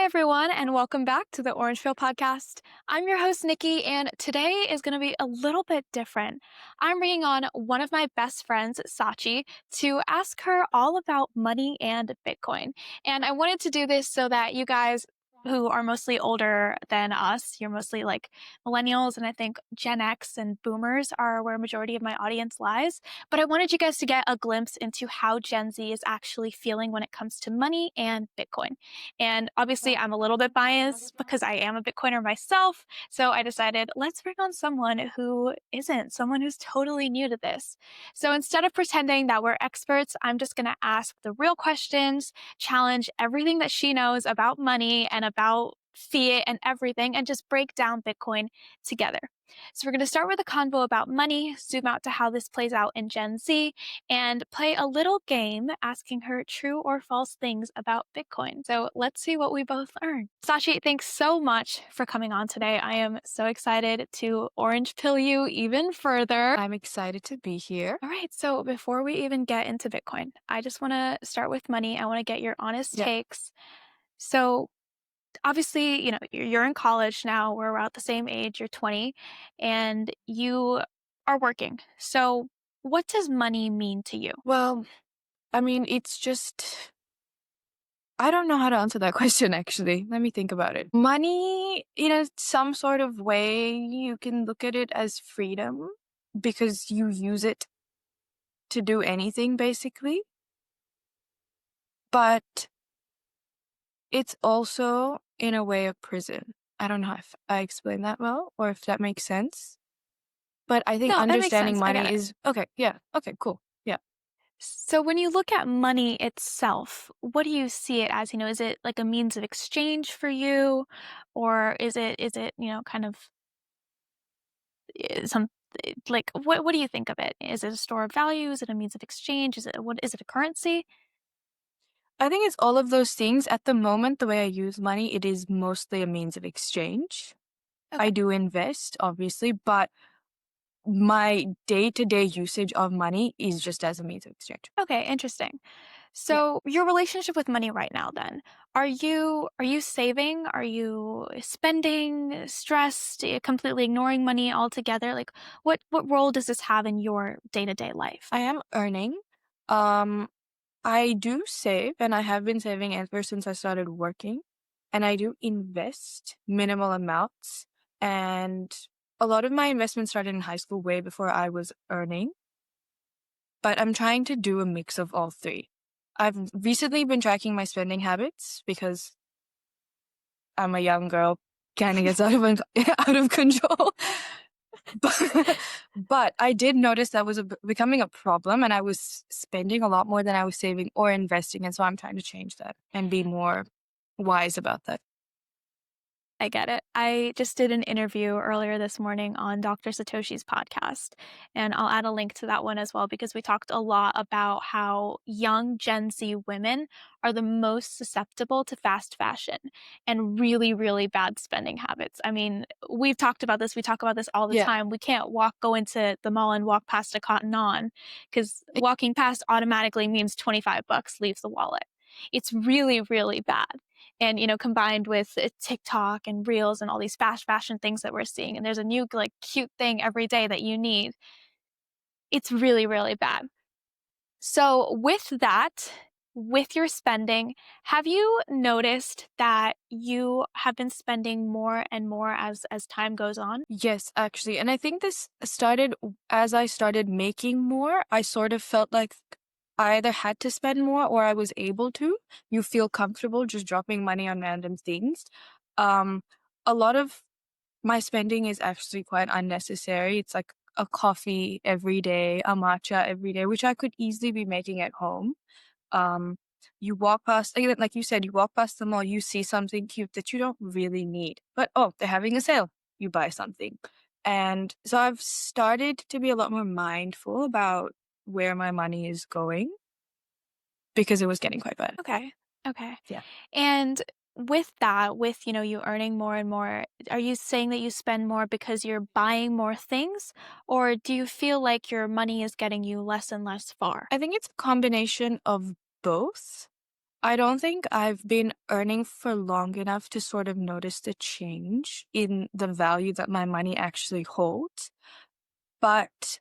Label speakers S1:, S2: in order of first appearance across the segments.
S1: Hi, everyone, and welcome back to the Orange Peel Podcast. I'm your host, Nikki, and today is going to be a little bit different. I'm bringing on one of my best friends, Sachi, to ask her all about money and Bitcoin. And I wanted to do this so that you guys who are mostly older than us, you're mostly like millennials, and I think Gen X and boomers are where a majority of my audience lies. But I wanted you guys to get a glimpse into how Gen Z is actually feeling when it comes to money and Bitcoin. And obviously, I'm a little bit biased because I am a Bitcoiner myself. So I decided let's bring on someone who isn't, someone who's totally new to this. So instead of pretending that we're experts, I'm just going to ask the real questions, challenge everything that she knows about money and about fiat and everything, and just break down Bitcoin together. So we're going to start with a convo about money, zoom out to how this plays out in Gen Z, and play a little game asking her true or false things about Bitcoin. So let's see what we both earn. Sashi, thanks so much for coming on today. I am so excited to orange pill you even further.
S2: I'm excited to be here.
S1: All right, so before we even get into Bitcoin, I just want to start with money. I want to get your honest
S2: Yeah.
S1: takes. So obviously, you're in college now. We're about the same age. You're 20 and you are working. So what does money mean to you?
S2: Well, it's just, I don't know how to answer that question actually. Let me think about it. Money, in some sort of way, you can look at it as freedom because you use it to do anything basically. But it's also, in a way, a prison. I don't know if I explained that well or if that makes sense. But I think
S1: No, that makes
S2: understanding
S1: sense. I get
S2: money
S1: it.
S2: is okay. Yeah. Okay, cool. Yeah.
S1: So when you look at money itself, what do you see it as? Is it like a means of exchange for you, or is it, kind of some like what do you think of it? Is it a store of value? Is it a means of exchange? Is it a currency?
S2: I think it's all of those things. At the moment, the way I use money, it is mostly a means of exchange. I
S1: Okay.
S2: do invest, obviously, but my day-to-day usage of money is just as a means of exchange.
S1: Okay, interesting.
S2: Yeah.
S1: So your relationship with money right now then, are you saving? Are you spending, stressed, completely ignoring money altogether? Like what role does this have in your day-to-day life?
S2: I am earning. Um, I do save, and I have been saving ever since I started working. And I do invest minimal amounts. And a lot of my investments started in high school way before I was earning. But I'm trying to do a mix of all three. I've recently been tracking my spending habits because I'm a young girl, kind of gets out of control. But I did notice that was becoming a problem, and I was spending a lot more than I was saving or investing, and so I'm trying to change that and be more wise about that.
S1: I get it. I just did an interview earlier this morning on Dr. Satoshi's podcast, and I'll add a link to that one as well because we talked a lot about how young Gen Z women are the most susceptible to fast fashion and really, really bad spending habits. I mean, we've talked about this. We talk about this all the
S2: Yeah.
S1: time. We can't go into the mall and walk past a Cotton On because walking past automatically means 25 bucks leaves the wallet. It's really, really bad. And combined with TikTok and Reels and all these fast fashion things that we're seeing, and there's a new like cute thing every day that you need. It's really, really bad. So with that, with your spending, have you noticed that you have been spending more and more as time goes on?
S2: Yes, actually. And I think this started as I started making more. I sort of felt like I either had to spend more or I was able to. You feel comfortable just dropping money on random things. Um, a lot of my spending is actually quite unnecessary. It's like a coffee every day, a matcha every day, which I could easily be making at home. Um, you walk past, like you said, you walk past the mall, you see something cute that you don't really need, but oh, they're having a sale. You buy something. And so I've started to be a lot more mindful about where my money is going because it was getting quite bad.
S1: Okay. Okay.
S2: Yeah.
S1: And with that, with you earning more and more, are you saying that you spend more because you're buying more things, or do you feel like your money is getting you less and less far?
S2: I think it's a combination of both. I don't think I've been earning for long enough to sort of notice the change in the value that my money actually holds. But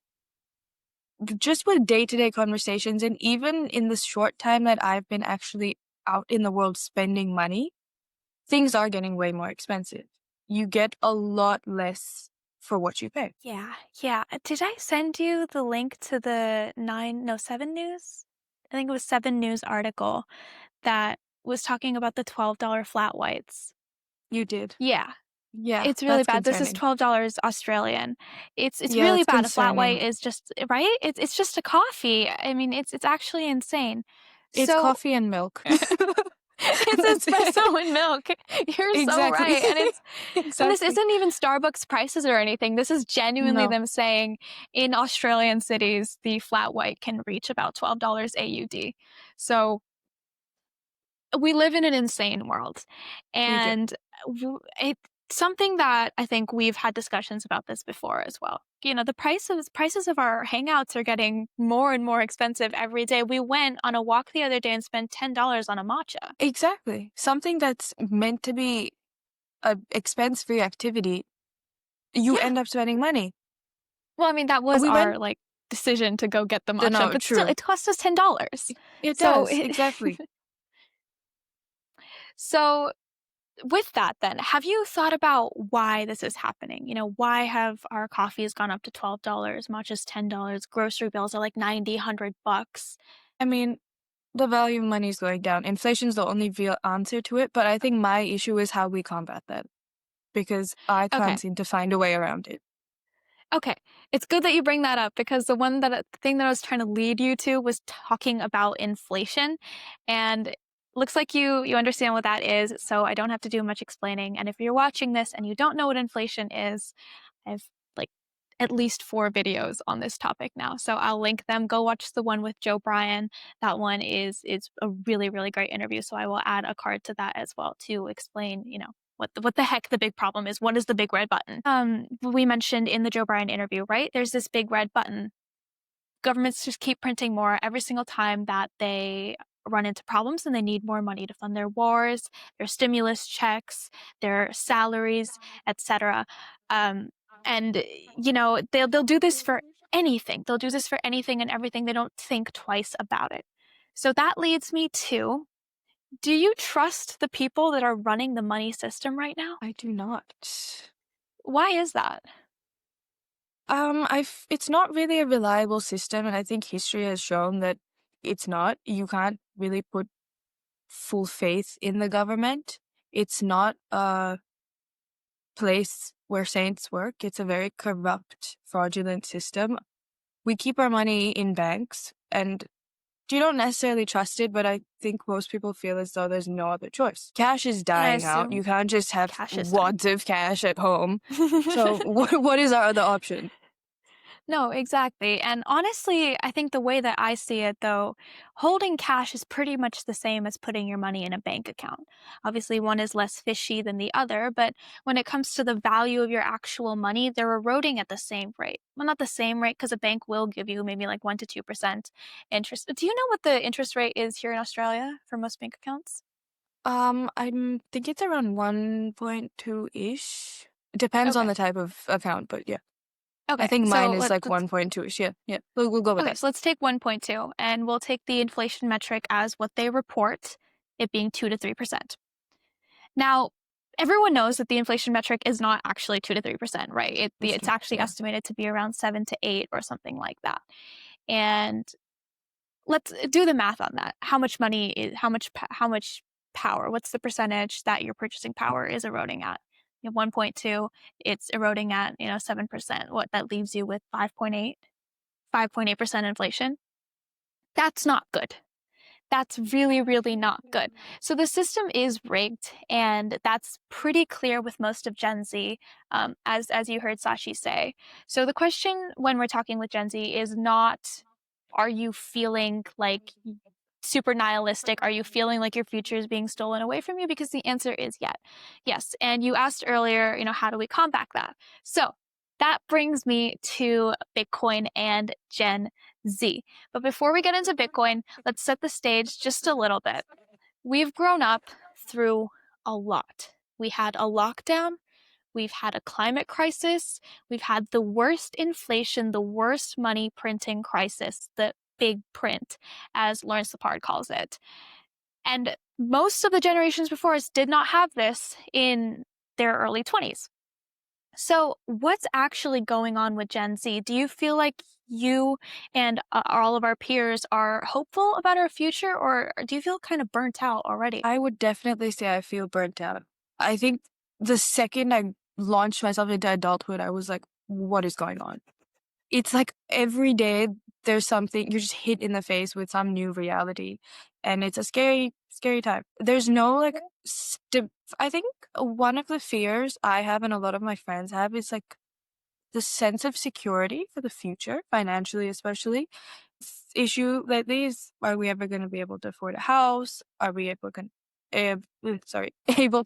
S2: just with day-to-day conversations, and even in the short time that I've been actually out in the world spending money, things are getting way more expensive. You get a lot less for what you pay.
S1: Yeah, yeah. Did I send you the link to the 7 News? I think it was 7 News article that was talking about the $12 flat whites.
S2: You did.
S1: Yeah,
S2: Yeah,
S1: it's really
S2: that's
S1: bad. This is
S2: concerning.
S1: $12 Australian. It's
S2: Yeah,
S1: really
S2: it's
S1: bad. A flat white
S2: concerning.
S1: is just right? It's just a coffee. I mean, it's actually insane.
S2: It's
S1: So
S2: coffee and milk.
S1: it's
S2: That's it.
S1: espresso and milk. You're so
S2: Exactly.
S1: right. And this
S2: Exactly.
S1: isn't even Starbucks prices or anything. This is genuinely
S2: No,
S1: them saying in Australian cities, the flat white can reach about $12 AUD. So we live in an insane world.
S2: we do.
S1: And it's something that I think we've had discussions about this before as well. You know, the prices of our hangouts are getting more and more expensive every day. We went on a walk the other day and spent $10 on a matcha.
S2: Exactly. Something that's meant to be a expense-free activity, you
S1: Yeah.
S2: end up spending money.
S1: Well, I mean, that was
S2: We went
S1: our like decision to go get the matcha,
S2: no,
S1: but still
S2: true.
S1: it cost us $10.
S2: It
S1: So
S2: does, exactly.
S1: so with that then, have you thought about why this is happening? You know, why have our coffees gone up to $12, matcha's $10, grocery bills are like 90, $100?
S2: I mean, the value of money is going down. Inflation's the only real answer to it, but I think my issue is how we combat that because I
S1: Okay.
S2: can't seem to find a way around it.
S1: Okay. It's good that you bring that up because the thing that I was trying to lead you to was talking about inflation, and looks like you understand what that is, so I don't have to do much explaining. And if you're watching this and you don't know what inflation is, I've like at least 4 videos on this topic now. So I'll link them. Go watch the one with Joe Bryan. That one is a really, really great interview. So I will add a card to that as well to explain, you know, what the heck the big problem is. What is the big red button? We mentioned in the Joe Bryan interview, right? There's this big red button. Governments just keep printing more every single time that they run into problems and they need more money to fund their wars, their stimulus checks, their salaries, etc. Um, and you know they'll do this for anything. They'll do this for anything and everything. They don't think twice about it. So that leads me to: do you trust the people that are running the money system right now?
S2: I do not.
S1: Why is that?
S2: It's not really a reliable system, and I think history has shown that it's not. You can't really put full faith in the government. It's not a place where saints work. It's a very corrupt, fraudulent system. We keep our money in banks, and you don't necessarily trust it, but I think most people feel as though there's no other choice. Cash is
S1: And I
S2: dying out.
S1: assume
S2: You can't just have
S1: cash is dying.
S2: wads of cash at home. So what is our other option?
S1: No, exactly. And honestly, I think the way that I see it, though, holding cash is pretty much the same as putting your money in a bank account. Obviously, one is less fishy than the other, but when it comes to the value of your actual money, they're eroding at the same rate. Well, not the same rate because a bank will give you maybe like 1% to 2% interest. Do you know what the interest rate is here in Australia for most bank accounts?
S2: I think it's around 1.2-ish. It depends on
S1: Okay.
S2: the type of account, but yeah. I
S1: Okay.
S2: think
S1: So
S2: mine is like 1.2-ish. Yeah, yeah. We'll go with
S1: okay,
S2: that.
S1: so let's take 1.2 and we'll take the inflation metric as what they report, it being 2 to 3%. Now, everyone knows that the inflation metric is not actually 2 to 3%, right?
S2: It's
S1: It's
S2: not.
S1: actually
S2: Yeah.
S1: estimated to be around 7 to 8 or something like that. And let's do the math on that. How much money is how much power? What's the percentage that your purchasing power is eroding at? You have 1.2, it's eroding at, 7%. What that leaves you with 5.8% inflation. That's not good. That's really, really not good. So the system is rigged, and that's pretty clear with most of Gen Z, as you heard Sashi say. So the question when we're talking with Gen Z is not, are you feeling like super nihilistic? Are you feeling like your future is being stolen away from you? Because the answer is yes. And you asked earlier, how do we combat that? So that brings me to Bitcoin and Gen Z. But before we get into Bitcoin, let's set the stage just a little bit. We've grown up through a lot. We had a lockdown, we've had a climate crisis, we've had the worst inflation, the worst money printing crisis, the big print, as Lawrence Lepard calls it. And most of the generations before us did not have this in their early 20s. So, what's actually going on with Gen Z? Do you feel like you and all of our peers are hopeful about our future, or do you feel kind of burnt out already?
S2: I would definitely say I feel burnt out. I think the second I launched myself into adulthood, I was like, what is going on? It's like every day there's something you're just hit in the face with some new reality. And it's a scary, scary time. There's no like, I think one of the fears I have and a lot of my friends have is like the sense of security for the future, financially especially. Issue lately is, are we ever going to be able to afford a house? Are we able to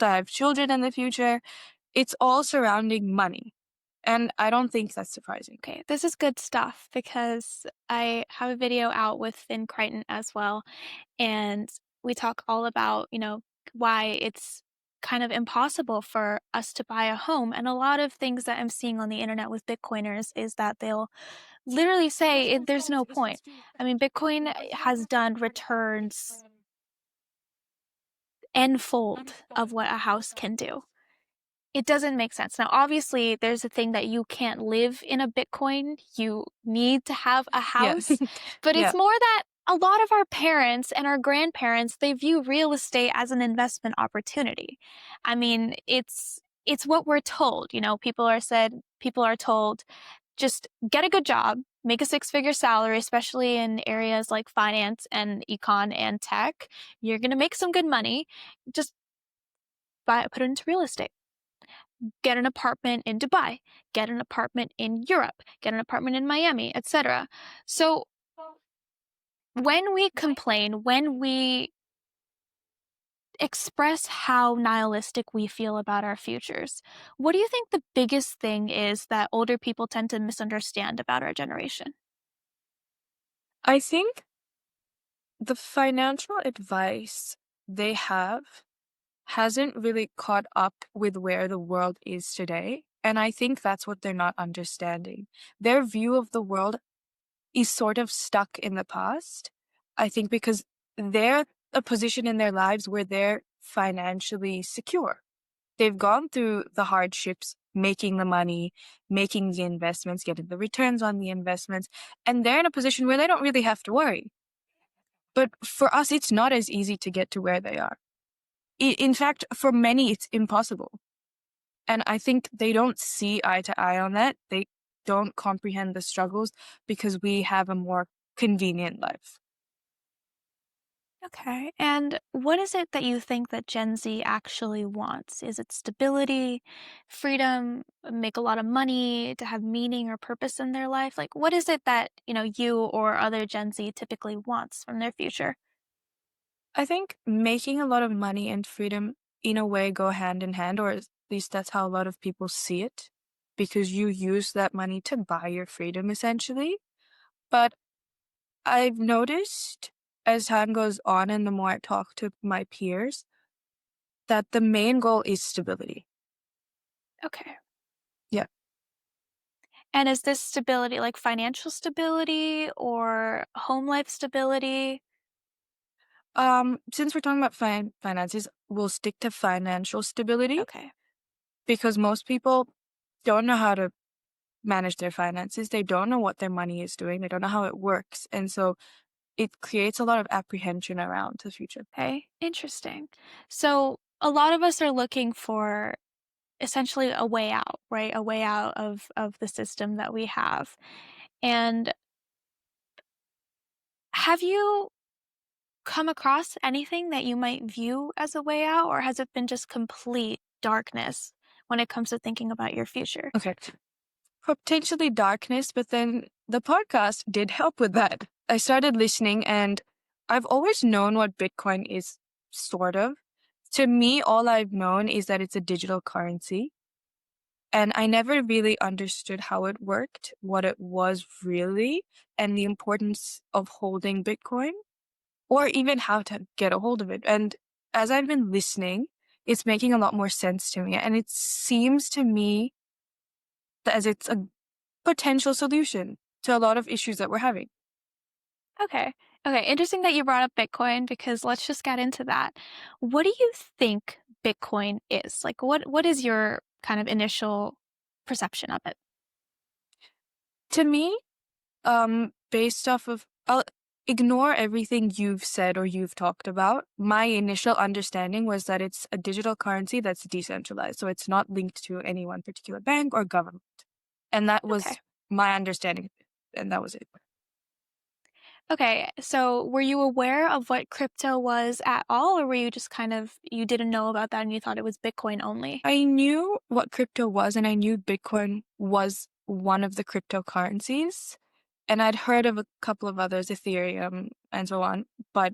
S2: have children in the future? It's all surrounding money. And I don't think that's surprising.
S1: Okay, this is good stuff because I have a video out with Finn Crichton as well. And we talk all about, why it's kind of impossible for us to buy a home. And a lot of things that I'm seeing on the internet with Bitcoiners is that they'll literally say there's no point. I mean, Bitcoin has done returns n-fold of what a house can do. It doesn't make sense. Now, obviously, there's a thing that you can't live in a Bitcoin. You need to have a
S2: Yeah.
S1: house. But it's
S2: Yeah.
S1: more that a lot of our parents and our grandparents, they view real estate as an investment opportunity. I mean, it's what we're told. People are told, just get a good job, make a six-figure salary, especially in areas like finance and econ and tech. You're gonna make some good money. Just put it into real estate. Get an apartment in Dubai, get an apartment in Europe, get an apartment in Miami, etc. So when we complain, when we express how nihilistic we feel about our futures, what do you think the biggest thing is that older people tend to misunderstand about our generation?
S2: I think the financial advice they have hasn't really caught up with where the world is today. And I think that's what they're not understanding. Their view of the world is sort of stuck in the past. I think because they're a position in their lives where they're financially secure. They've gone through the hardships, making the money, making the investments, getting the returns on the investments, and they're in a position where they don't really have to worry. But for us, it's not as easy to get to where they are. In fact, for many, it's impossible. And I think they don't see eye to eye on that. They don't comprehend the struggles because we have a more convenient life.
S1: Okay. And what is it that you think that Gen Z actually wants? Is it stability, freedom, make a lot of money, to have meaning or purpose in their life? Like, what is it that, you or other Gen Z typically wants from their future?
S2: I think making a lot of money and freedom in a way go hand in hand, or at least that's how a lot of people see it, because you use that money to buy your freedom essentially. But I've noticed as time goes on and the more I talk to my peers, that the main goal is stability.
S1: Okay.
S2: Yeah.
S1: And is this stability like financial stability or home life stability?
S2: Since we're talking about finances, we'll stick to financial stability
S1: Okay.
S2: because most people don't know how to manage their finances. They don't know what their money is doing. They don't know how it works. And so it creates a lot of apprehension around the future.
S1: Okay. Interesting. So a lot of us are looking for essentially a way out, right? A way out of the system that we have. And have you come across anything that you might view as a way out, or has it been just complete darkness when it comes to thinking about your future?
S2: Okay. Potentially darkness, but then the podcast did help with that. I started listening and I've always known what Bitcoin is, sort of. To me, all I've known is that it's a digital currency. And I never really understood how it worked, what it was really, and the importance of holding Bitcoin, or even how to get a hold of it. And as I've been listening, it's making a lot more sense to me. And it seems to me that as it's a potential solution to a lot of issues that we're having.
S1: Okay. Okay. Interesting that you brought up Bitcoin because let's just get into that. What do you think Bitcoin is? Like what is your kind of initial perception of it?
S2: To me, based off of, I'll ignore everything you've said or you've talked about. My initial understanding was that it's a digital currency that's decentralized. So it's not linked to any one particular bank or government. And that
S1: Okay.
S2: was my understanding. And that was it.
S1: Okay. So were you aware of what crypto was at all, or were you just kind of you didn't know about that and you thought it was Bitcoin only?
S2: I knew what crypto was, and I knew Bitcoin was one of the cryptocurrencies. And I'd heard of a couple of others, Ethereum and so on, but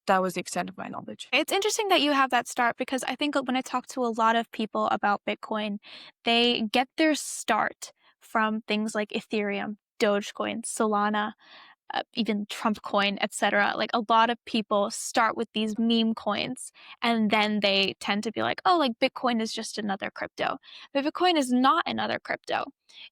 S2: that was the extent of my knowledge.
S1: It's interesting that you have that start because I think when I talk to a lot of people about Bitcoin, they get their start from things like Ethereum, Dogecoin, Solana, even Trump coin, etc. Like a lot of people start with these meme coins and then they tend to be like, oh, like Bitcoin is just another crypto. But Bitcoin is not another crypto.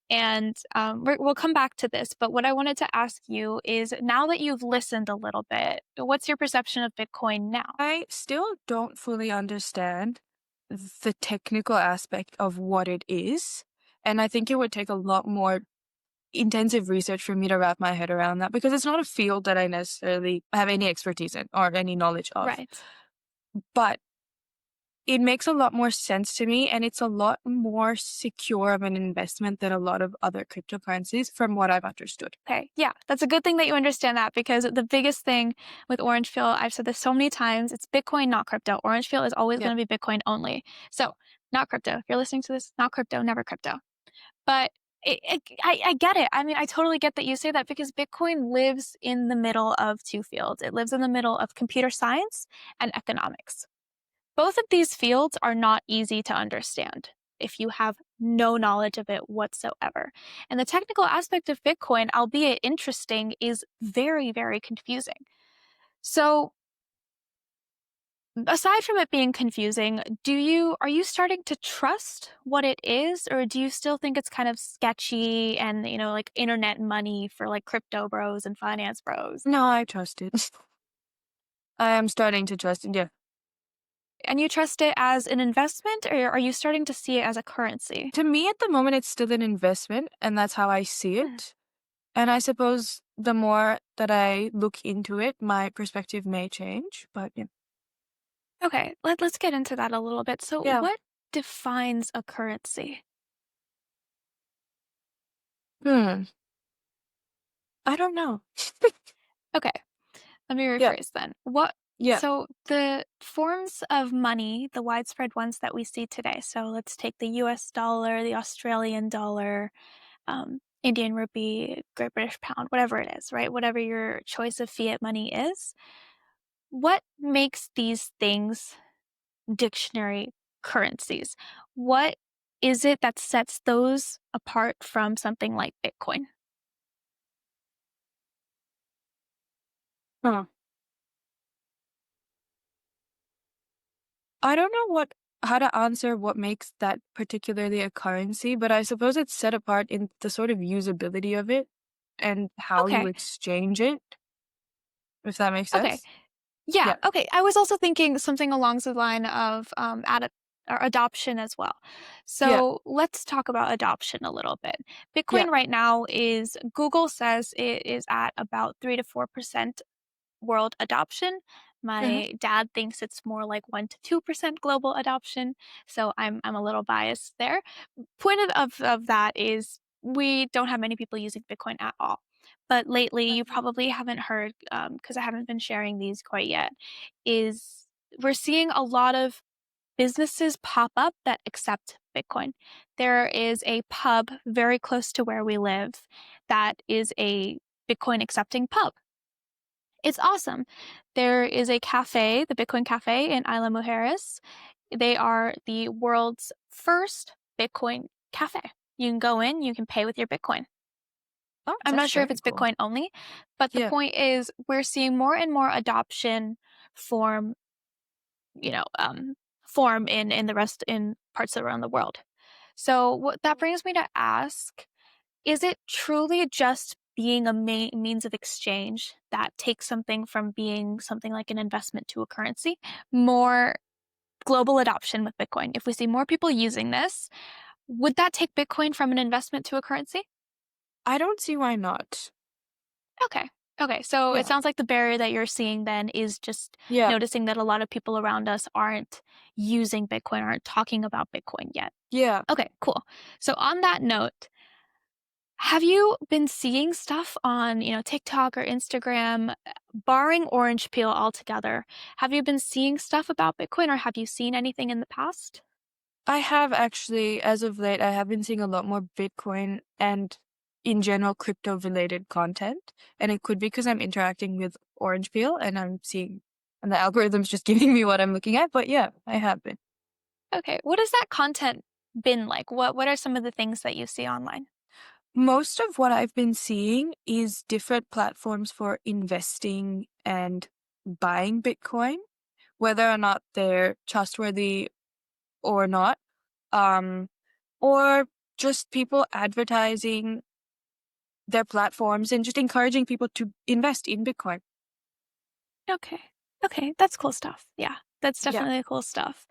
S1: And we'll come back to this. But what I wanted to ask you is now that you've listened a little bit, what's your perception of Bitcoin now?
S2: I still don't fully understand the technical aspect of what it is. And I think it would take a lot more intensive research for me to wrap my head around that because it's not a field that I necessarily have any expertise in or any knowledge of.
S1: Right.
S2: But it makes a lot more sense to me and it's a lot more secure of an investment than a lot of other cryptocurrencies from what I've understood.
S1: Okay. Yeah. That's a good thing that you understand that because the biggest thing with Orangefeel, I've said this so many times, it's Bitcoin, not crypto. Orangefeel is always
S2: Yeah.
S1: going to be Bitcoin only. So, not crypto. If you're listening to this, not crypto, never crypto. But I get it. I mean, I totally get that you say that because Bitcoin lives in the middle of two fields. It lives in the middle of computer science and economics. Both of these fields are not easy to understand if you have no knowledge of it whatsoever. And the technical aspect of Bitcoin, albeit interesting, is very, very confusing. So, aside from it being confusing, are you starting to trust what it is, or do you still think it's kind of sketchy and, like internet money for like crypto bros and finance bros?
S2: No, I trust it. I am starting to trust it. Yeah.
S1: And you trust it as an investment, or are you starting to see it as a currency?
S2: To me, at the moment, it's still an investment, and that's how I see it. And I suppose the more that I look into it, my perspective may change. But yeah.
S1: Okay, let's get into that a little bit. So,
S2: Yeah.
S1: what defines a currency?
S2: Hmm. I don't know.
S1: Okay, let me
S2: Yeah.
S1: rephrase then. What
S2: Yeah.
S1: so the forms of money, the widespread ones that we see today. So let's take the US dollar, the Australian dollar, Indian rupee, Great British pound, whatever it is, right? Whatever your choice of fiat money is. What makes these things dictionary currencies? What is it that sets those apart from something like Bitcoin?
S2: Huh. I don't know how to answer what makes that particularly a currency, but I suppose it's set apart in the sort of usability of it and how you
S1: Okay.
S2: exchange it, if that makes
S1: Okay.
S2: sense.
S1: Yeah.
S2: Yeah.
S1: Okay. I was also thinking something along the line of or adoption as well.
S2: Yeah.
S1: So let's talk about adoption a little bit.
S2: Yeah.
S1: Bitcoin right now is Google says it is at about 3 to 4% world adoption.
S2: Hmm.
S1: My dad thinks it's more like 1 to 2% global adoption. So I'm a little biased there. Point of that is we don't have many people using Bitcoin at all. But lately, you probably haven't heard because I haven't been sharing these quite yet. Is we're seeing a lot of businesses pop up that accept Bitcoin. There is a pub very close to where we live that is a Bitcoin accepting pub. It's awesome. There is a cafe, the Bitcoin Cafe in Isla Mujeres. They are the world's first Bitcoin cafe. You can go in, you can pay with your Bitcoin.
S2: Oh,
S1: I'm
S2: that's
S1: not sure if
S2: very
S1: it's
S2: cool.
S1: Bitcoin only, but the
S2: Yeah.
S1: point is we're seeing more and more adoption form you know, form in the rest in parts around the world. So what that brings me to ask, is it truly just being a means of exchange that takes something from being something like an investment to a currency? More global adoption with Bitcoin. If we see more people using this, would that take Bitcoin from an investment to a currency?
S2: I don't see why not.
S1: Okay. Okay. So it
S2: Yeah.
S1: sounds like the barrier that you're seeing then is just
S2: Yeah.
S1: noticing that a lot of people around us aren't using Bitcoin, aren't talking about Bitcoin yet.
S2: Yeah.
S1: Okay, cool. So on that note, have you been seeing stuff on, TikTok or Instagram, barring orange peel altogether? Have you been seeing stuff about Bitcoin or have you seen anything in the past?
S2: I have actually, as of late, I have been seeing a lot more Bitcoin and in general crypto related content. And it could be because I'm interacting with Orange Peel and I'm seeing, and the algorithm's just giving me what I'm looking at. But yeah, I have been.
S1: Okay, what has that content been like? What are some of the things that you see online?
S2: Most of what I've been seeing is different platforms for investing and buying Bitcoin, whether or not they're trustworthy or not, um, or just people advertising their platforms and just encouraging people to invest in Bitcoin.
S1: Okay. Okay, that's cool stuff. Yeah, that's
S2: Yeah,
S1: definitely cool stuff.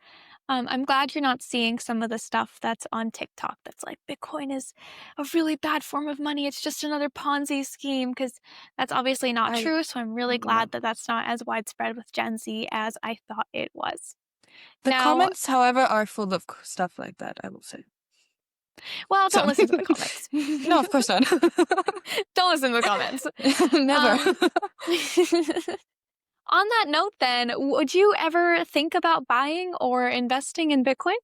S1: I'm glad you're not seeing some of the stuff that's on TikTok that's like Bitcoin is a really bad form of money. It's just another Ponzi scheme because that's obviously not
S2: I
S1: true. So I'm really
S2: yeah.
S1: glad that that's not as widespread with Gen Z as I thought it was.
S2: The
S1: Now,
S2: comments, however, are full of stuff like that, I will say.
S1: well,
S2: So,
S1: don't listen to the comments.
S2: no, of course not.
S1: Don't listen to the comments.
S2: Never.
S1: Um, on that note, then, would you ever think about buying or investing in Bitcoin?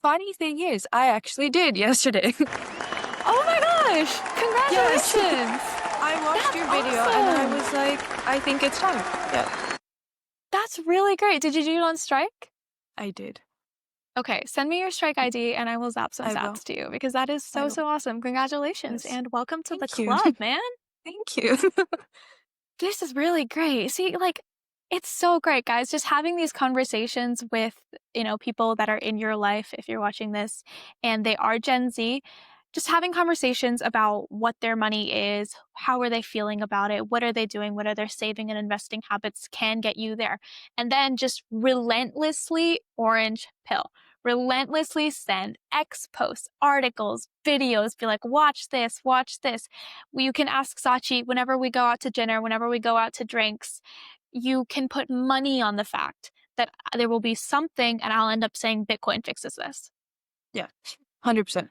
S2: Funny thing is, I actually did yesterday.
S1: Oh my gosh!
S2: Yes.
S1: Congratulations!
S2: I watched
S1: That's
S2: your video and I
S1: awesome!
S2: was like, I think it's time. Yeah,
S1: That's really great. Did you do it on strike?
S2: I did.
S1: Okay, send me your strike ID and I will zap some
S2: I will.
S1: sats to you because that is
S2: I
S1: so,
S2: will.
S1: so awesome. Congratulations
S2: Yes.
S1: and welcome to the
S2: Thank you.
S1: club, man.
S2: Thank you.
S1: This is really great. See, like, it's so great, guys, just having these conversations with, people that are in your life, if you're watching this, and they are Gen Z, just having conversations about what their money is, how are they feeling about it, what are they doing, what are their saving and investing habits can get you there. And then just relentlessly orange pill. Relentlessly send X posts, articles, videos, be like, watch this, watch this. You can ask Sachi whenever we go out to dinner, whenever we go out to drinks, you can put money on the fact that there will be something, and I'll end up saying Bitcoin fixes this.
S2: Yeah, 100%.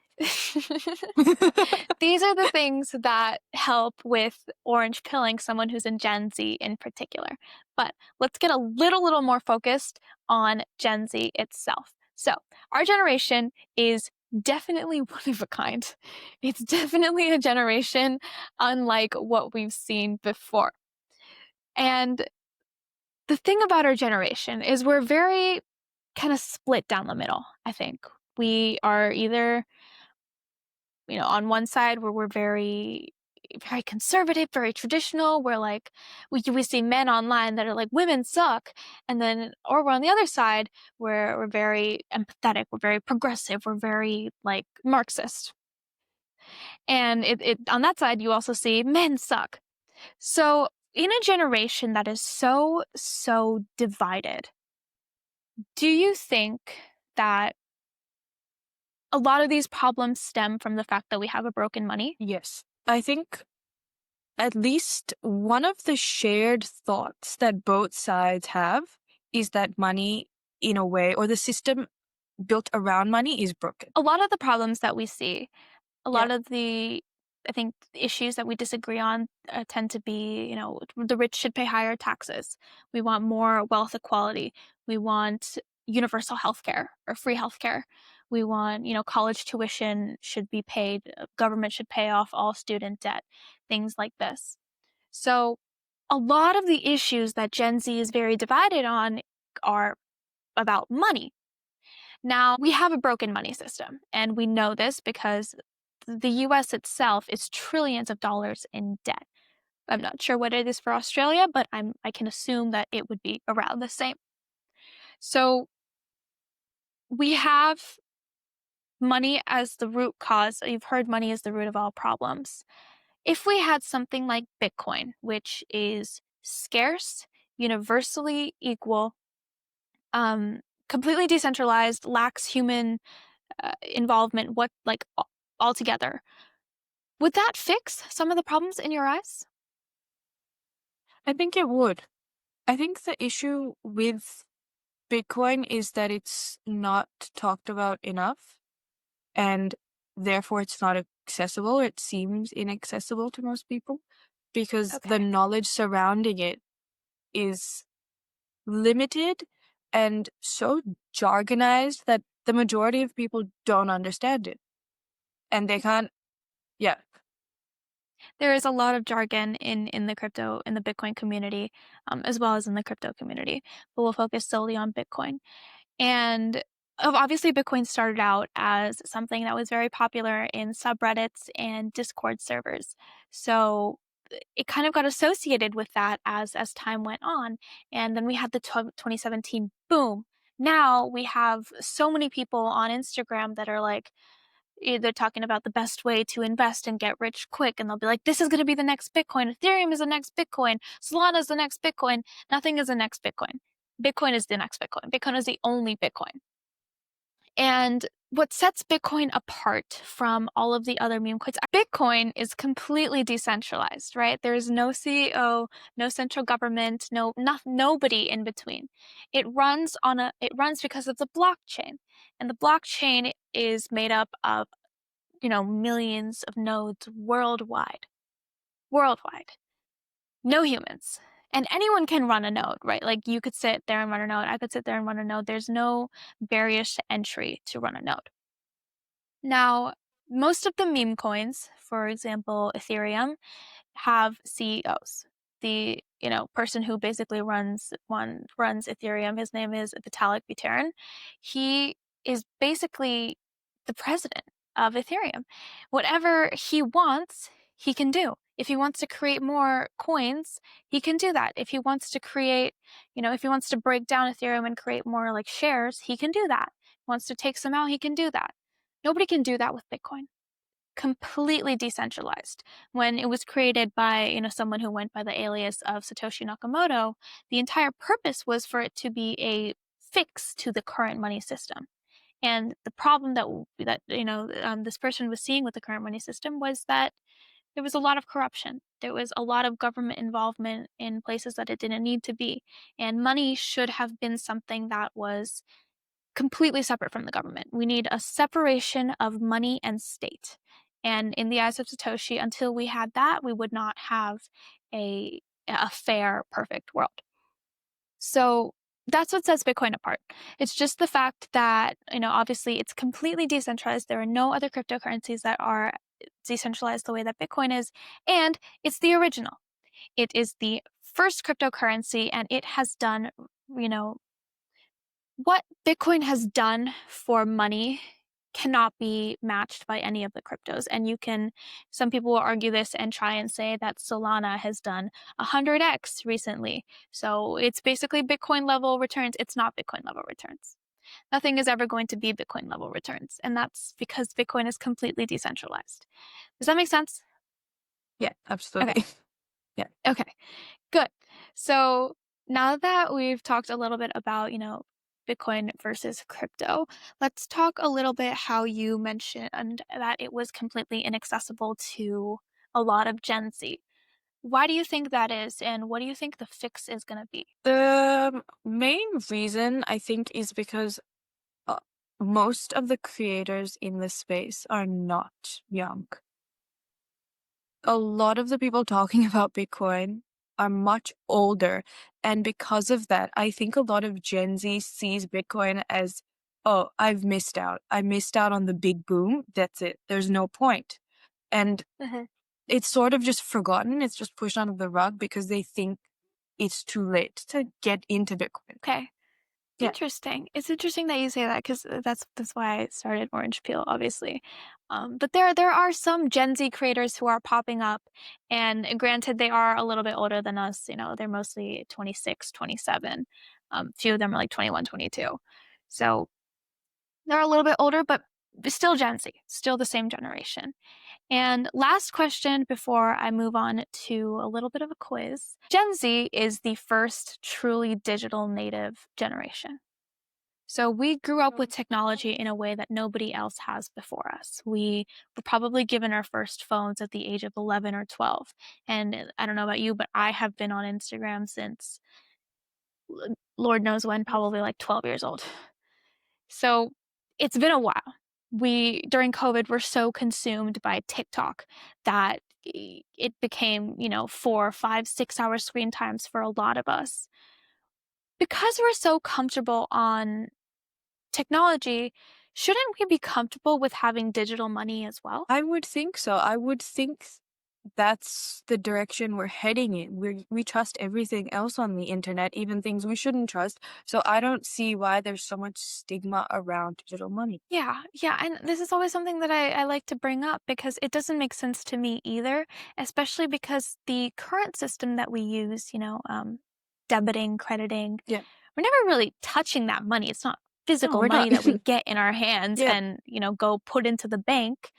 S1: These are the things that help with orange pilling someone who's in Gen Z in particular. But let's get a little more focused on Gen Z itself. So, our generation is definitely one of a kind. It's definitely a generation unlike what we've seen before. And the thing about our generation is we're very kind of split down the middle, I think. We are either on one side where we're very conservative, very traditional. We're like, we see men online that are like, women suck. And then, or we're on the other side where we're very empathetic, we're very progressive, we're very like Marxist. And on that side, you also see men suck. So in a generation that is so, so divided, do you think that a lot of these problems stem from the fact that we have a broken money?
S2: Yes. I think at least one of the shared thoughts that both sides have is that money, in a way, or the system built around money is broken.
S1: A lot of the problems that we see, a
S2: Yeah.
S1: lot of the, I think, issues that we disagree on tend to be, the rich should pay higher taxes. We want more wealth equality. We want universal healthcare or free healthcare. We want, college tuition should be paid. Government should pay off all student debt. Things like this. So, a lot of the issues that Gen Z is very divided on are about money. Now, we have a broken money system, and we know this because the US itself is trillions of dollars in debt. I'm not sure what it is for Australia, but I can assume that it would be around the same. So we have money as the root cause. You've heard money is the root of all problems. If we had something like Bitcoin, which is scarce, universally equal, um, completely decentralized, lacks human involvement, altogether, would that fix some of the problems in your eyes?
S2: I think it would. I think the issue with Bitcoin is that it's not talked about enough, and therefore it's not accessible. It seems inaccessible to most people because the
S1: Okay.
S2: knowledge surrounding it is limited and so jargonized that the majority of people don't understand it. And they can't, yeah.
S1: There is a lot of jargon in the crypto in the Bitcoin community, as well as in the crypto community, but we'll focus solely on Bitcoin. And obviously, Bitcoin started out as something that was very popular in subreddits and Discord servers. So it kind of got associated with that as time went on. And then we had the 2017 boom. Now we have so many people on Instagram that are like, they're talking about the best way to invest and get rich quick. And they'll be like, this is going to be the next Bitcoin. Ethereum is the next Bitcoin. Solana is the next Bitcoin. Nothing is the next Bitcoin. Bitcoin is the next Bitcoin. Bitcoin is the only Bitcoin. And what sets Bitcoin apart from all of the other meme coins, Bitcoin is completely decentralized, right? There's no CEO, no central government, nobody in between. It runs because of the blockchain. And the blockchain is made up of, millions of nodes worldwide. Worldwide. No humans. And anyone can run a node, right? Like you could sit there and run a node. I could sit there and run a node. There's no barriers to entry to run a node. Now, most of the meme coins, for example, Ethereum, have CEOs. The person who basically runs Ethereum, his name is Vitalik Buterin. He is basically the president of Ethereum. Whatever he wants, he can do. If he wants to create more coins, he can do that. If he wants to create, if he wants to break down Ethereum and create more like shares, he can do that. If he wants to take some out, he can do that. Nobody can do that with Bitcoin. Completely decentralized. When it was created by, someone who went by the alias of Satoshi Nakamoto, the entire purpose was for it to be a fix to the current money system. And the problem that this person was seeing with the current money system was that there was a lot of corruption. There was a lot of government involvement in places that it didn't need to be. And money should have been something that was completely separate from the government. We need a separation of money and state. And in the eyes of Satoshi, until we had that, we would not have a fair, perfect world. So that's what sets Bitcoin apart. It's just the fact that, obviously it's completely decentralized. There are no other cryptocurrencies that are decentralized the way that Bitcoin is. And it's the original. It is the first cryptocurrency, and it has done, what Bitcoin has done for money cannot be matched by any of the cryptos. And some people will argue this and try and say that Solana has done 100x recently. So it's basically Bitcoin level returns. It's not Bitcoin level returns. Nothing is ever going to be Bitcoin level returns. And that's because Bitcoin is completely decentralized. Does that make sense?
S2: Yeah,
S1: Okay.
S2: absolutely. Yeah.
S1: Okay. Good. So now that we've talked a little bit about, Bitcoin versus crypto, let's talk a little bit how you mentioned that it was completely inaccessible to a lot of Gen Z. Why do you think that is, and what do you think the fix is going to be?
S2: The main reason I think is because uh, most of the creators in this space are not young. A lot of the people talking about Bitcoin are much older. And because of that, I think a lot of Gen Z sees Bitcoin as, oh, I've missed out. I missed out on the big boom. That's it. There's no point. And
S1: Mhm.
S2: it's sort of just forgotten. It's just pushed under the rug because they think it's too late to get into Bitcoin.
S1: Okay.
S2: Yeah.
S1: Interesting. It's interesting that you say that because that's why I started Orange Peel, obviously. But there are some Gen Z creators who are popping up, and granted, they are a little bit older than us. They're mostly 26, 27. Few of them are like 21, 22. So they're a little bit older, but still Gen Z, still the same generation. And last question before I move on to a little bit of a quiz. Gen Z is the first truly digital native generation. So we grew up with technology in a way that nobody else has before us. We were probably given our first phones at the age of 11 or 12. And I don't know about you, but I have been on Instagram since Lord knows when, probably like 12 years old. So it's been a while. We, during COVID, were so consumed by TikTok that it became, 4, 5, 6 hour screen times for a lot of us. Because we're so comfortable on technology, shouldn't we be comfortable with having digital money as well?
S2: I would think so. I would think that's the direction we're heading in. We trust everything else on the internet, even things we shouldn't trust. So I don't see why there's so much stigma around digital money.
S1: Yeah, yeah. And this is always something that I like to bring up because it doesn't make sense to me either, especially because the current system that we use, debiting, crediting,
S2: Yeah.
S1: we're never really touching that money. It's not
S2: No,
S1: physical
S2: we're
S1: money
S2: not.
S1: that we get in our hands
S2: Yeah.
S1: and, go put into the bank.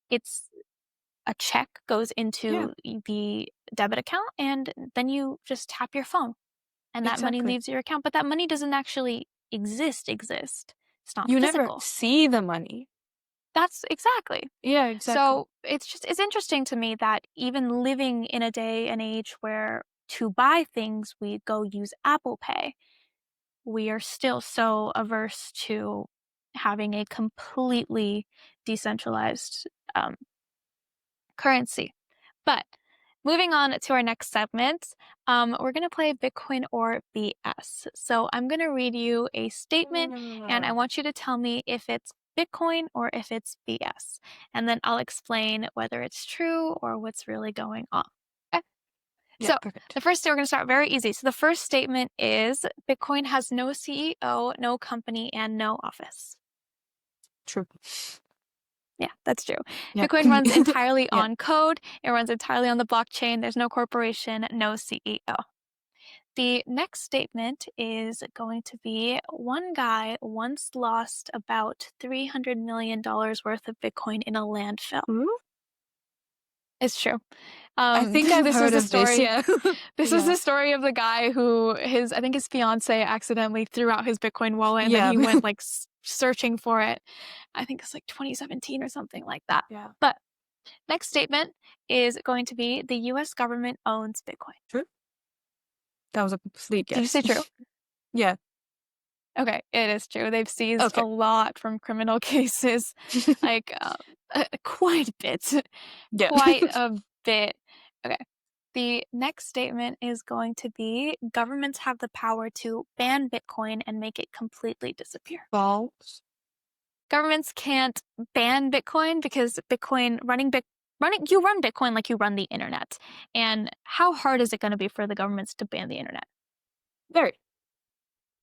S1: It's a check goes
S2: Yeah.
S1: into the debit account and then you just tap your phone and that money
S2: Exactly.
S1: leaves your account. But that money doesn't actually exist. It's not
S2: You never
S1: physical.
S2: see the money.
S1: That's exactly.
S2: Yeah, exactly.
S1: So it's interesting to me that even living in a day and age where to buy things we go use Apple Pay, we are still so averse to having a completely decentralized um, currency. But moving on to our next segment, we're going to play Bitcoin or BS. So I'm going to read you a statement and I want you to tell me if it's Bitcoin or if it's BS. And then I'll explain whether it's true or what's really going on. Okay?
S2: Yeah,
S1: So
S2: perfect.
S1: the first, we're going to start very easy. So the first statement is Bitcoin has no CEO, no company, and no office.
S2: True.
S1: Yeah, that's true.
S2: Yeah.
S1: Bitcoin runs entirely
S2: Yeah.
S1: on code. It runs entirely on the blockchain. There's no corporation, no CEO. The next statement is going to be one guy once lost about $300 million worth of Bitcoin in a landfill.
S2: Ooh,
S1: It's true.
S2: I think I've
S1: This was
S2: heard
S1: the
S2: of this.
S1: story.
S2: Yeah.
S1: This was
S2: Yeah.
S1: the story of the guy who I think his fiance accidentally threw out his Bitcoin wallet and then
S2: Yeah.
S1: he went like searching for it. I think it's like 2017 or something like that.
S2: Yeah.
S1: But next statement is going to be the US government owns Bitcoin.
S2: True. That was a complete
S1: Did you
S2: guess.
S1: say true?
S2: Yeah.
S1: Okay, it is true. They've seized a
S2: Okay.
S1: lot from criminal cases, like quite a bit.
S2: Yeah.
S1: Quite a bit. Okay. The next statement is going to be governments have the power to ban Bitcoin and make it completely disappear.
S2: False.
S1: Governments can't ban Bitcoin because you run Bitcoin like you run the internet. And how hard is it going to be for the governments to ban the internet?
S2: Very.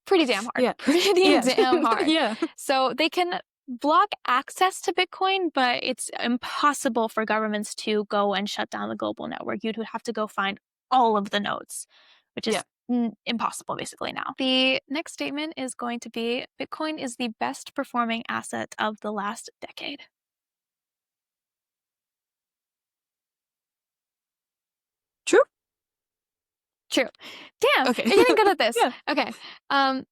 S1: Pretty damn hard.
S2: Yeah.
S1: Pretty
S2: Yes.
S1: damn hard.
S2: Yeah.
S1: So they can block access to Bitcoin, but it's impossible for governments to go and shut down the global network. You'd have to go find all of the nodes, which
S2: Yeah.
S1: is impossible basically now. The next statement is going to be Bitcoin is the best performing asset of the last decade.
S2: True.
S1: True. Damn,
S2: Okay.
S1: you're getting good at this.
S2: Yeah.
S1: Okay. Um,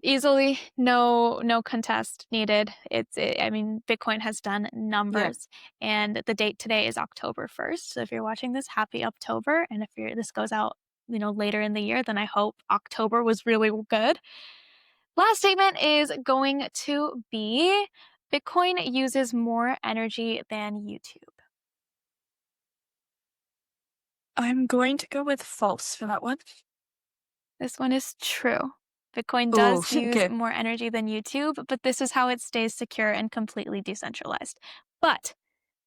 S1: easily, no contest needed. I mean, Bitcoin has done
S2: Yeah.
S1: numbers, and the date today is October 1st. So if you're watching this, happy October. And if this goes out, later in the year, then I hope October was really good. Last statement is going to be Bitcoin uses more energy than YouTube.
S2: I'm going to go with false for that one.
S1: This one is true. Bitcoin
S2: Oh,
S1: does use
S2: okay.
S1: more energy than YouTube, but this is how it stays secure and completely decentralized. But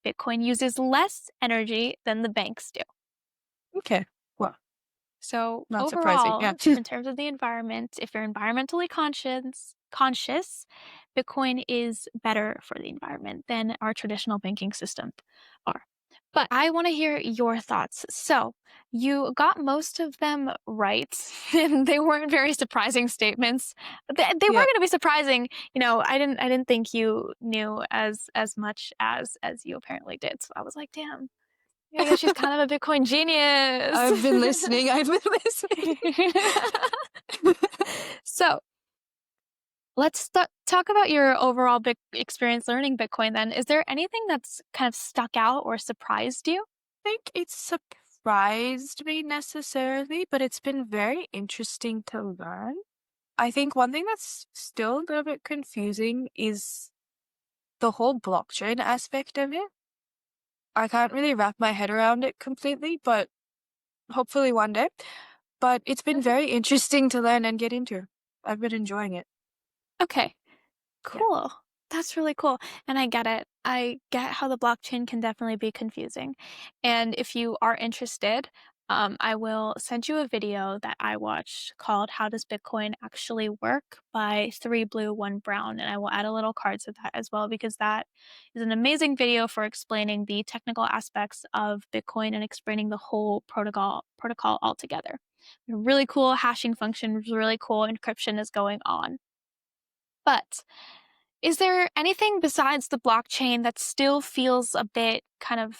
S1: Bitcoin uses less energy than the banks do.
S2: Okay. Well,
S1: So
S2: not surprising.
S1: overall,
S2: Yeah.
S1: in terms of the environment, if you're environmentally conscious, Bitcoin is better for the environment than our traditional banking systems are. But I want to hear your thoughts. So, you got most of them right, and they weren't very surprising statements. They were
S2: Yeah.
S1: going to be surprising. I didn't think you knew as much as you apparently did. So I was like, damn, I guess she's kind of a Bitcoin genius.
S2: I've been listening. I've been listening.
S1: So, let's talk about your overall big experience learning Bitcoin then. Is there anything that's kind of stuck out or surprised you?
S2: Think it's surprised me necessarily, but it's been very interesting to learn. I think one thing that's still a little bit confusing is the whole blockchain aspect of it. I can't really wrap my head around it completely, but hopefully one day. But it's been very interesting to learn and get into. I've been enjoying it.
S1: Okay.
S2: Yeah.
S1: Cool. That's really cool. And I get it. I get how the blockchain can definitely be confusing. And if you are interested, I will send you a video that I watched called How Does Bitcoin Actually Work by Three Blue, One Brown. And I will add a little card to that as well because that is an amazing video for explaining the technical aspects of Bitcoin and explaining the whole protocol altogether. Really cool hashing function, really cool encryption is going on. But is there anything besides the blockchain that still feels a bit kind of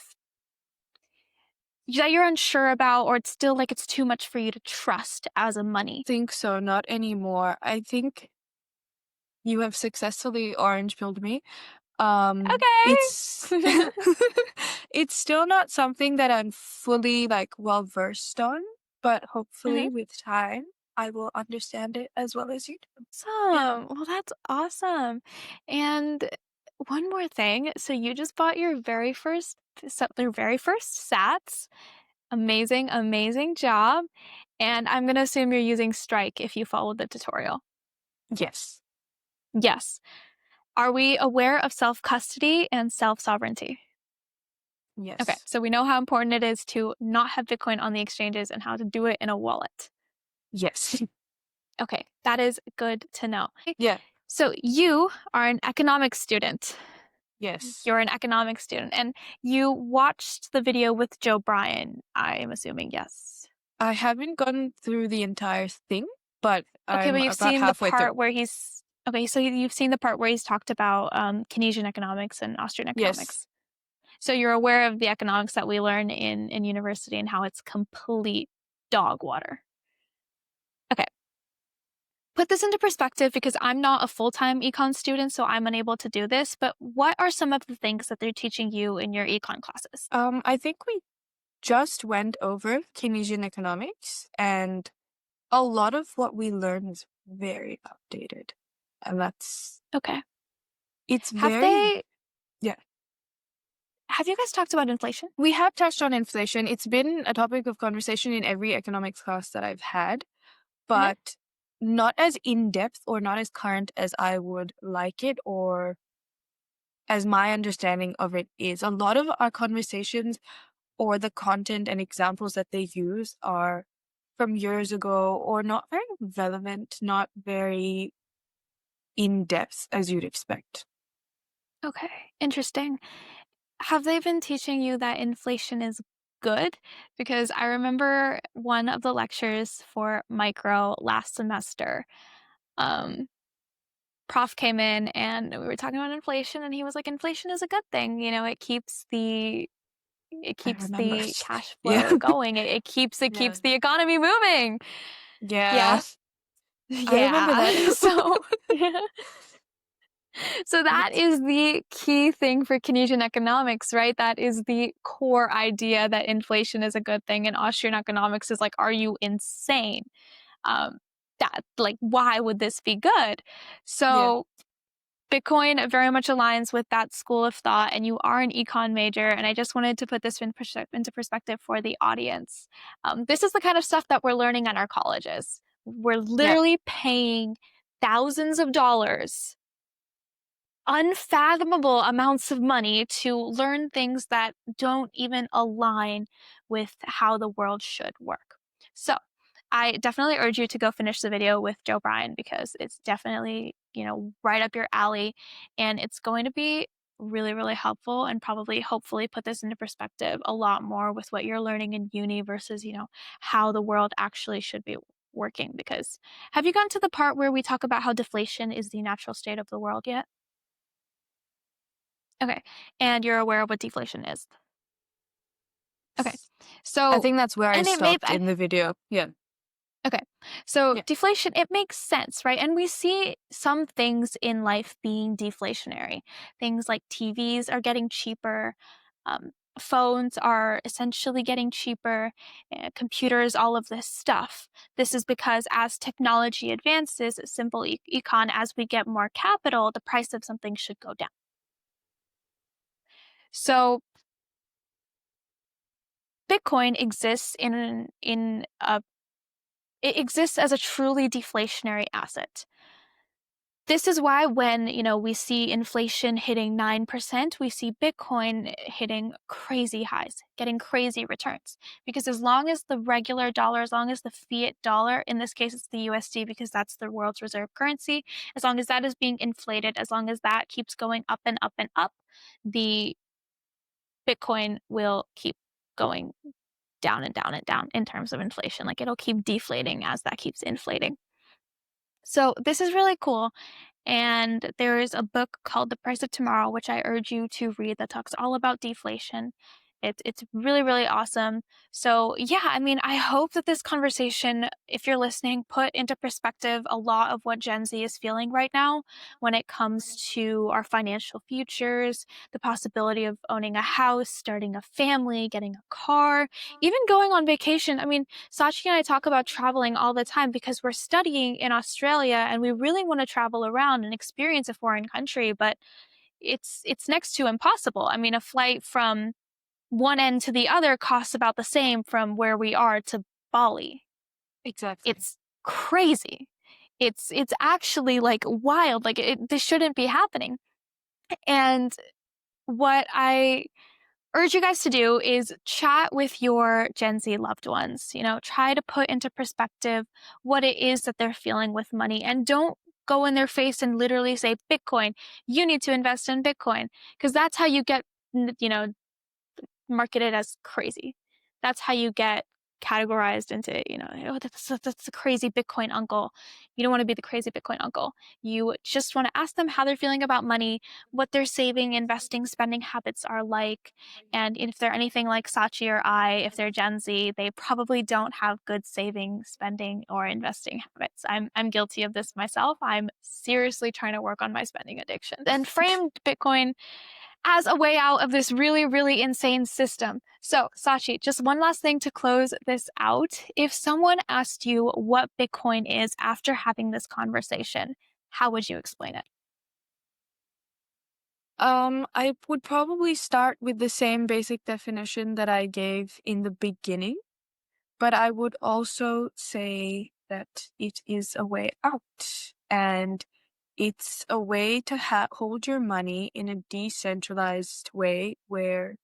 S1: that you're unsure about, or it's still like it's too much for you to trust as a money?
S2: Think so, not anymore. I think you have successfully orange pilled me. It's
S1: Okay.
S2: it's still not something that I'm fully like well versed on, but
S1: Mhm.
S2: hopefully with time I will understand it as well as you do. Yeah.
S1: Awesome. Well, that's awesome. And one more thing. So you just bought your very first sats. Amazing, amazing job. And I'm gonna assume you're using Strike if you followed the tutorial.
S2: Yes.
S1: Yes. Are we aware of self-custody and self-sovereignty? Okay,
S2: Yes.
S1: so we know how important it is to not have Bitcoin on the exchanges and how to do it in a wallet.
S2: Yes.
S1: Okay, that is good to know.
S2: Yeah.
S1: So you are an economics student.
S2: Yes.
S1: You're an economics student, and you watched the video with Joe Bryan, I'm assuming, yes.
S2: I haven't gone through the entire thing, but
S1: Okay, but
S2: I'm
S1: you've
S2: about
S1: seen the
S2: halfway through.
S1: part where he's okay. So you've seen the part where he's talked about Keynesian economics and Austrian
S2: Yes.
S1: economics. So you're aware of the economics that we learn in university and how it's complete dog water. Okay. Put this into perspective because I'm not a full-time econ student, so I'm unable to do this, but what are some of the things that they're teaching you in your econ classes?
S2: I think we just went over Keynesian economics, and a lot of what we learn is very outdated. And
S1: Okay.
S2: it's
S1: Have
S2: very,
S1: they
S2: yeah.
S1: have you guys talked about inflation?
S2: We have touched on inflation. It's been a topic of conversation in every economics class that I've had,
S1: Mhm.
S2: but not as in depth or not as current as I would like it or as my understanding of it is. A lot of our conversations or the content and examples that they use are from years ago or not very relevant, not very in depth as you'd expect.
S1: Okay, interesting. Have they been teaching you that inflation is good? Because I remember one of the lectures for micro last semester. Um, Prof came in and we were talking about inflation and he was like, inflation is a good thing. It
S2: I
S1: keeps
S2: remember.
S1: the cash
S2: Yeah.
S1: flow going. It
S2: Yeah.
S1: keeps the economy moving.
S2: Yeah.
S1: Yeah.
S2: I remember
S1: Yeah.
S2: that.
S1: So so that
S2: It's
S1: is the key thing for Keynesian economics, right? That is the core idea that inflation is a good thing. And Austrian economics is like, are you insane? That like, why would this be good?
S2: yeah.
S1: So Bitcoin very much aligns with that school of thought, and you are an econ major. And I just wanted to put this into perspective for the audience. This is the kind of stuff that we're learning at our colleges. We're
S2: Yeah.
S1: literally paying thousands of dollars, unfathomable amounts of money to learn things that don't even align with how the world should work. So I definitely urge you to go finish the video with Joe Bryan because it's definitely, right up your alley. And it's going to be really, really helpful and probably hopefully put this into perspective a lot more with what you're learning in uni versus, how the world actually should be working. Because have you gotten to the part where we talk about how deflation is the natural state of the world yet? Okay. And you're aware of what deflation is. Okay.
S2: I
S1: So,
S2: think that's where I
S1: and it may,
S2: stopped in the video. Yeah.
S1: okay. So
S2: Yeah.
S1: deflation, it makes sense, right? And we see some things in life being deflationary. Things like TVs are getting cheaper, phones are essentially getting cheaper, computers, all of this stuff. This is because as technology advances, simple econ, as we get more capital, the price of something should go down. So Bitcoin exists it exists as a truly deflationary asset. This is why when, we see inflation hitting 9%, we see Bitcoin hitting crazy highs, getting crazy returns. Because as long as the regular dollar, as long as the fiat dollar, in this case it's the USD because that's the world's reserve currency, as long as that is being inflated, as long as that keeps going up and up and up, the Bitcoin will keep going down and down and down in terms of inflation. Like it'll keep deflating as that keeps inflating. So this is really cool. And there is a book called The Price of Tomorrow, which I urge you to read, that talks all about deflation. It's really, really awesome. So yeah, I mean, I hope that this conversation, if you're listening, put into perspective a lot of what Gen Z is feeling right now when it comes to our financial futures, the possibility of owning a house, starting a family, getting a car, even going on vacation. I mean, Sachi and I talk about traveling all the time because we're studying in Australia and we really want to travel around and experience a foreign country, but it's next to impossible. I mean, a flight from one end to the other costs about the same from where we are to Bali.
S2: Exactly.
S1: It's crazy. It's actually like wild. Like this shouldn't be happening. And what I urge you guys to do is chat with your Gen Z loved ones. Try to put into perspective what it is that they're feeling with money, and don't go in their face and literally say, Bitcoin, you need to invest in Bitcoin, because that's how you get, marketed as crazy. That's how you get categorized into, oh, that's the crazy Bitcoin uncle. You don't want to be the crazy Bitcoin uncle. You just want to ask them how they're feeling about money, what their saving, investing, spending habits are like. And if they're anything like Sachi or I, if they're Gen Z, they probably don't have good saving, spending, or investing habits. I'm guilty of this myself. I'm seriously trying to work on my spending addiction. And framed Bitcoin as a way out of this really, really insane system. So, Sachi, just one last thing to close this out. If someone asked you what Bitcoin is after having this conversation, how would you explain it?
S2: I would probably start with the same basic definition that I gave in the beginning, but I would also say that it is a way out, and it's a way to hold your money in a decentralized way where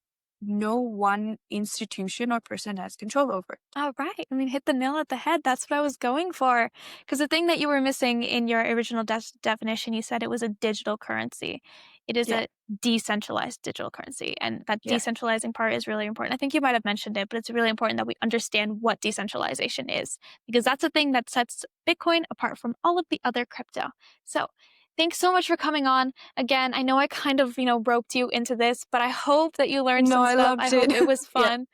S2: no one institution or person has control over it.
S1: All right. I mean, hit the nail at the head. That's what I was going for. Because the thing that you were missing in your original definition, you said it was a digital currency. It is
S2: Yeah,
S1: a decentralized digital currency. And that
S2: yeah.
S1: decentralizing part is really important. I think you might have mentioned it, but it's really important that we understand what decentralization is, because that's the thing that sets Bitcoin apart from all of the other crypto. So, thanks so much for coming on. Again, I know I kind of, roped you into this, but I hope that you learned
S2: No,
S1: some
S2: I
S1: stuff. I
S2: loved
S1: hope
S2: it.
S1: it was
S2: Yeah.
S1: fun.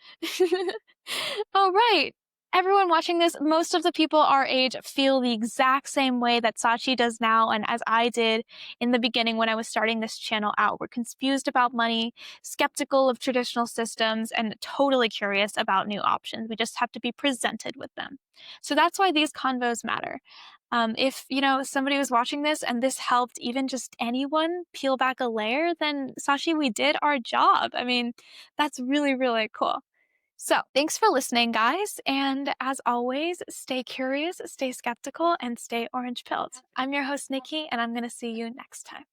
S1: All right. Everyone watching this, most of the people our age feel the exact same way that Sachi does now, and as I did in the beginning when I was starting this channel out. We're confused about money, skeptical of traditional systems, and totally curious about new options. We just have to be presented with them. So that's why these convos matter. If somebody was watching this and this helped even just anyone peel back a layer, then Sachi, we did our job. I mean, that's really, really cool. So, thanks for listening, guys. And as always, stay curious, stay skeptical, and stay orange pilled. I'm your host, Nikki, and I'm going to see you next time.